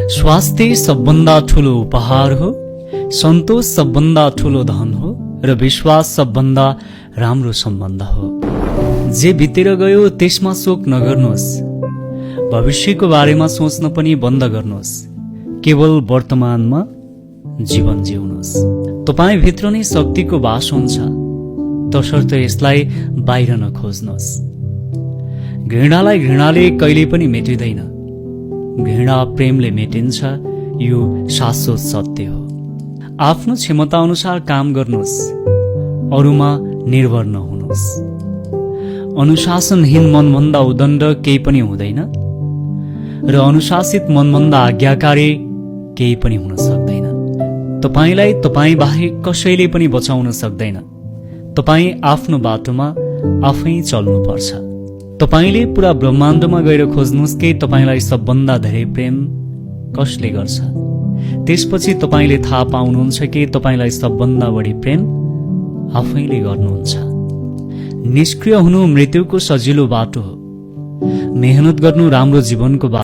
स्वास्थ्य सबभन्दा ठूलो उपहार हो, सन्तोष सबभन्दा ठूलो धन हो र विश्वास सबभन्दा राम्रो सम्बन्ध हो। जे बितेर गयो त्यसमा शोक नगर्नुहोस्, भविष्यको बारेमा सोच्न पनि बन्द गर्नुहोस्, केवल वर्तमानमा जीवन जिउनुहोस्। तपाईँ भित्र नै शक्तिको वास हुन्छ, तसर्थ यसलाई बाहिर नखोज्नुहोस्। घृणालाई घृणाले कहिले पनि मेटिँदैन, घृणा प्रेमले मेटिन्छ, यो शाश्वत सत्य हो। आफ्नो क्षमता अनुसार काम गर्नुहोस्, अरूमा निर्भर नहुनुहोस्। अनुशासनहीन मनभन्दा उदण्ड केही पनि हुँदैन र अनुशासित मनभन्दा आज्ञाकारी केही पनि हुन सक्दैन। तपाईलाई तपाईँ बाहेक कसैले पनि बचाउन सक्दैन। तपाईँ आफ्नो बाटोमा आफै चल्नुपर्छ। तपाईले पूरा ब्रह्माण्डमा गएर खोज्नुहोस् कि तपाईलाई सबभन्दा धेरै प्रेम कसले गर्छ। त्यसपछि तपाईले थाहा पाउनुहुन्छ कि तपाईलाई सबभन्दा बढी प्रेम आफैले गर्नुहुन्छ। निष्क्रिय हुनु मृत्युको सजिलो बाटो हो, मेहनत गर्नु राम्रो जीवनको बाटो